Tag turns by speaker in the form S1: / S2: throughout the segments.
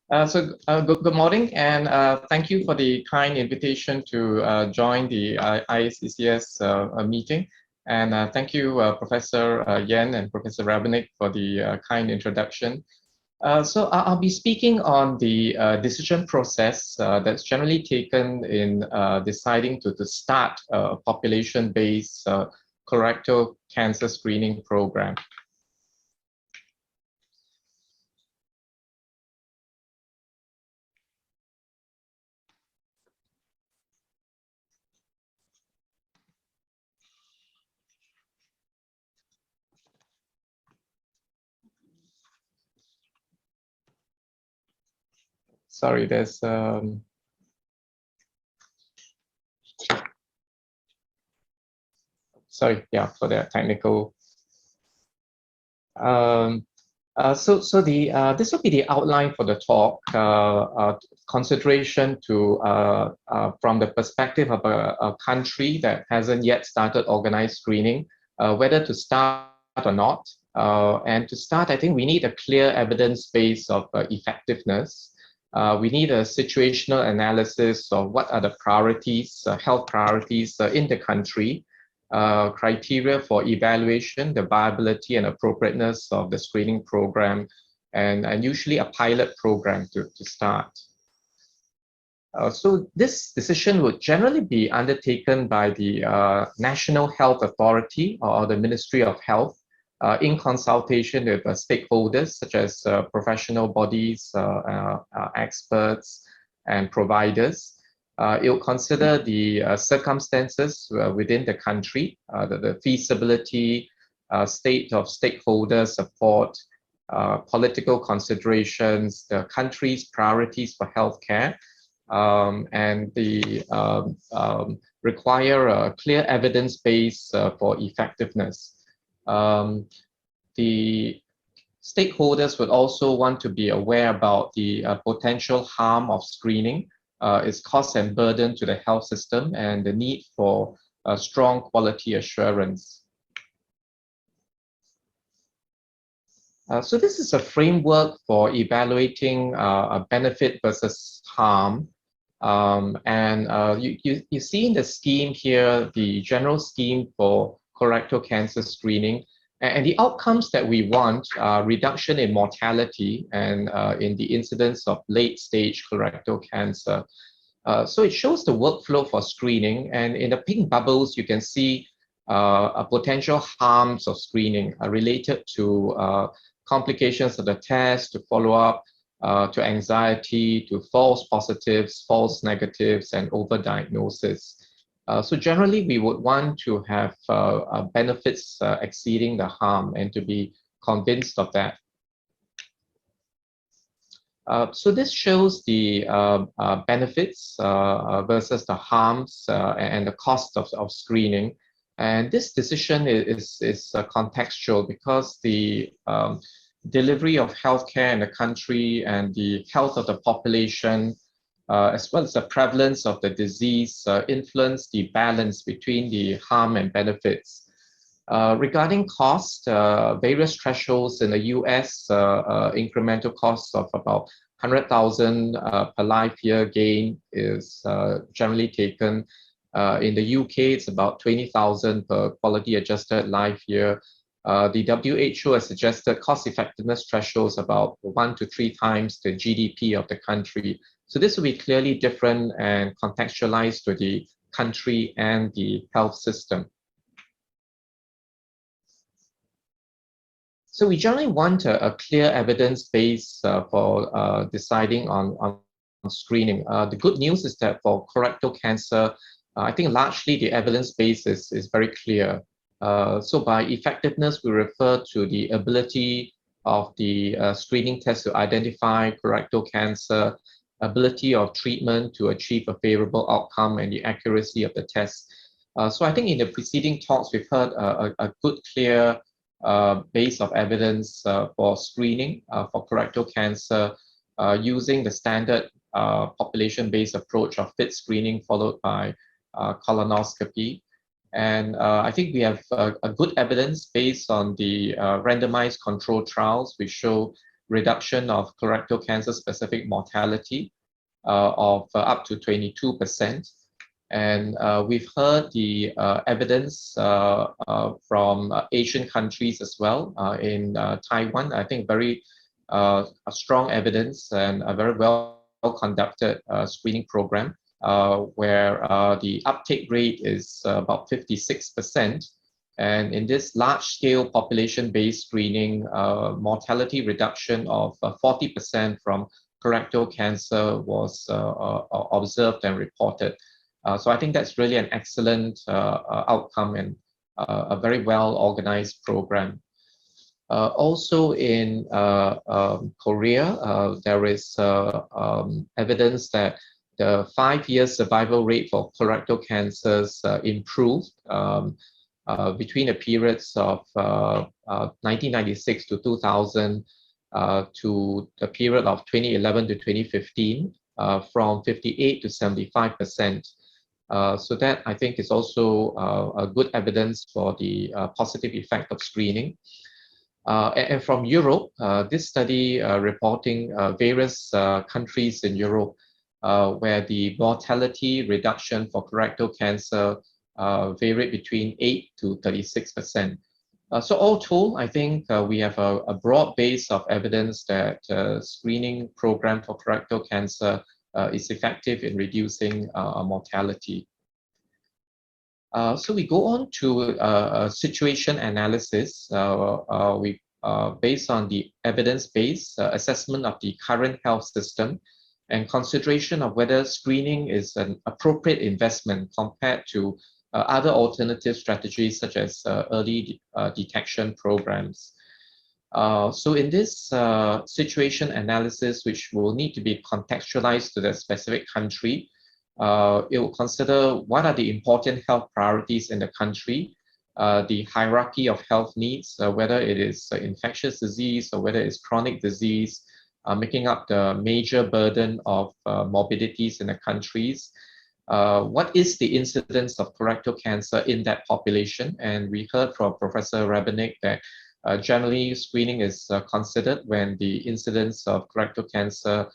S1: Good morning, and thank you for the kind invitation to join the ISCCS meeting. And thank you, Professor Yen and Professor Rabenik, for the kind introduction. I'll be speaking on the decision process that's generally taken in deciding to start a population-based colorectal cancer screening program. Sorry, there's sorry, yeah, for the technical. This will be the outline for the talk. Consideration to from the perspective of a country that hasn't yet started organized screening, whether to start or not. And to start, I think we need a clear evidence base of effectiveness. We need a situational analysis of what are the priorities, health priorities in the country, criteria for evaluation, the viability and appropriateness of the screening program, and usually a pilot program to start. So this decision would generally be undertaken by the National Health Authority or the Ministry of Health in consultation with stakeholders such as professional bodies, experts, and providers. It will consider the circumstances within the country, the feasibility, state of stakeholder support, political considerations, the country's priorities for healthcare, and the require a clear evidence base for effectiveness. The stakeholders would also want to be aware about the potential harm of screening, its cost and burden to the health system, and the need for strong quality assurance. So this is a framework for evaluating a benefit versus harm. You see in the scheme here, the general scheme for colorectal cancer screening, and the outcomes that we want are reduction in mortality and in the incidence of late-stage colorectal cancer. So it shows the workflow for screening, and in the pink bubbles, you can see potential harms of screening related to complications of the test, to follow-up, to anxiety, to false positives, false negatives, and overdiagnosis. So generally, we would want to have benefits exceeding the harm and to be convinced of that. So this shows the benefits versus the harms and the cost of screening. And this decision is contextual because the delivery of healthcare in the country and the health of the population, as well as the prevalence of the disease, influence the balance between the harm and benefits. Regarding cost, various thresholds in the US, incremental costs of about 100,000 per life year gain is generally taken. In the UK, it's about 20,000 per quality adjusted life year. The WHO has suggested cost effectiveness thresholds about 1 to 3 times the GDP of the country. So this will be clearly different and contextualized to the country and the health system. So we generally want a clear evidence base for deciding on screening. The good news is that for colorectal cancer, I think largely the evidence base is very clear. So by effectiveness, we refer to the ability of the screening test to identify colorectal cancer, ability of treatment to achieve a favorable outcome, and the accuracy of the test. So I think in the preceding talks, we've heard a good, clear base of evidence for screening for colorectal cancer using the standard population-based approach of FIT screening followed by colonoscopy. And I think we have a good evidence based on the randomized control trials which show reduction of colorectal cancer specific mortality of up to 22%. And we've heard the evidence from Asian countries as well. In Taiwan, I think very strong evidence and a very well conducted screening program where the uptake rate is about 56%. And in this large-scale population-based screening, mortality reduction of 40% from colorectal cancer was observed and reported. So I think that's really an excellent outcome and a very well-organized program. Also in Korea, there is evidence that the 5-year survival rate for colorectal cancers improved between the periods of 1996 to 2000 to the period of 2011 to 2015 from 58 to 75%. So that I think is also a good evidence for the positive effect of screening. And from Europe, this study reporting various countries in Europe where the mortality reduction for colorectal cancer varied between 8 to 36%. So all told, I think we have a broad base of evidence that screening program for colorectal cancer is effective in reducing mortality. So we go on to situation analysis. We based on the evidence-based assessment of the current health system and consideration of whether screening is an appropriate investment compared to other alternative strategies such as early detection programs. So in this situation analysis, which will need to be contextualized to the specific country, it will consider what are the important health priorities in the country, the hierarchy of health needs, whether it is infectious disease or whether it's chronic disease, making up the major burden of morbidities in the countries. What is the incidence of colorectal cancer in that population? And we heard from Professor Rabenik that generally screening is considered when the incidence of colorectal cancer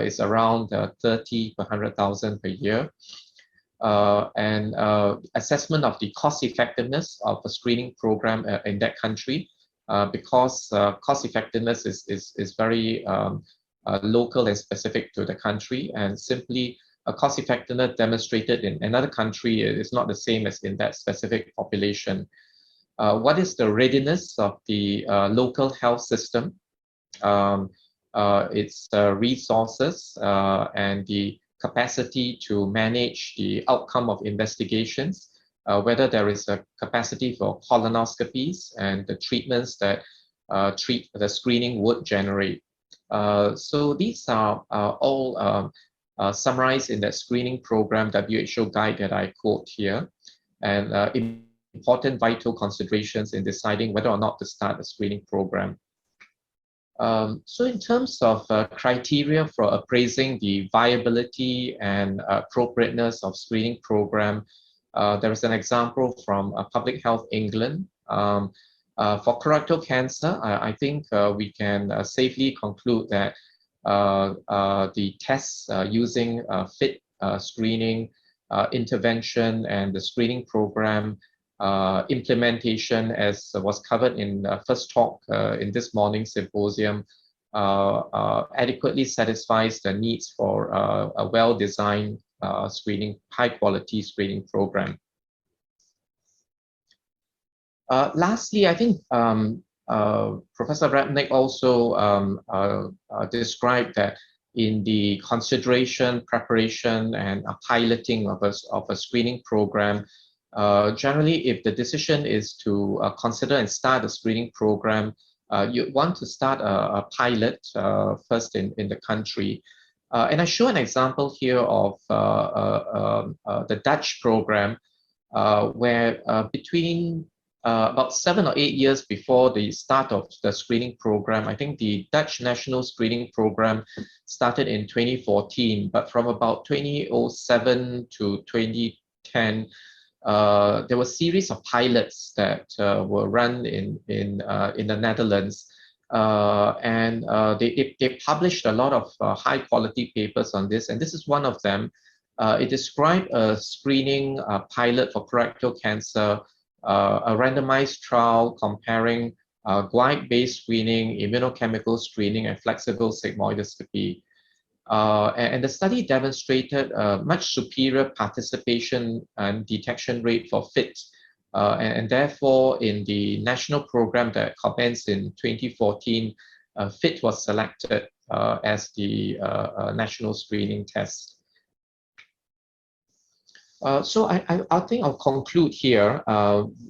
S1: is around 30 per 100,000 per year. And assessment of the cost effectiveness of a screening program in that country, because cost effectiveness is very local and specific to the country, and simply a cost effectiveness demonstrated in another country is not the same as in that specific population. What is the readiness of the local health system, its resources, and the capacity to manage the outcome of investigations, whether there is a capacity for colonoscopies and the treatments that the screening would generate. So these are all summarized in that screening program WHO guide that I quote here, and important vital considerations in deciding whether or not to start a screening program. So in terms of criteria for appraising the viability and appropriateness of screening program, there is an example from Public Health England. For colorectal cancer, I think we can safely conclude that the tests using FIT screening intervention and the screening program implementation, as was covered in the first talk in this morning's symposium, adequately satisfies the needs for a well-designed screening, high-quality screening program. Lastly, I think Professor Ratnick also described that in the consideration, preparation, and piloting of a screening program, generally, if the decision is to consider and start a screening program, you want to start a pilot first in the country. And I show an example here of the Dutch program, where between about 7 or 8 years before the start of the screening program, I think the Dutch national screening program started in 2014, but from about 2007 to 2010, there were a series of pilots that were run in the Netherlands, They published a lot of high quality papers on this, and this is one of them. It described a screening pilot for colorectal cancer, a randomized trial comparing guide-based screening, immunochemical screening, and flexible sigmoidoscopy. And the study demonstrated a much superior participation and detection rate for FIT. And therefore, in the national program that commenced in 2014, FIT was selected as the national screening test. So I think I'll conclude here.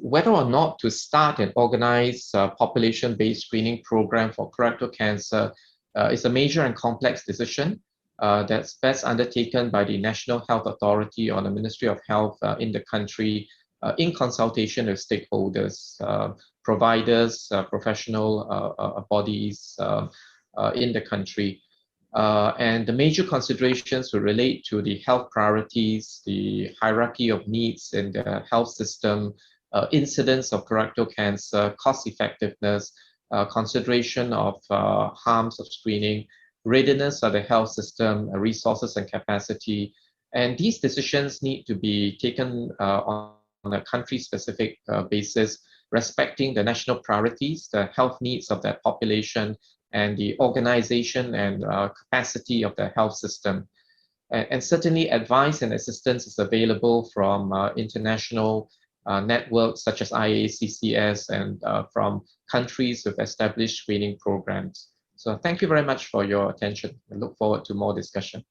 S1: Whether or not to start and organize a population-based screening program for colorectal cancer is a major and complex decision that's best undertaken by the National Health Authority or the Ministry of Health in the country in consultation with stakeholders, providers, professional bodies in the country. And the major considerations will relate to the health priorities, the hierarchy of needs in the health system, incidence of colorectal cancer, cost effectiveness, consideration of harms of screening, readiness of the health system, resources and capacity. And these decisions need to be taken on a country-specific basis, respecting the national priorities, the health needs of that population, and the organization and capacity of the health system. And certainly advice and assistance is available from international networks such as IACCS and from countries with established screening programs. So thank you very much for your attention. I look forward to more discussion.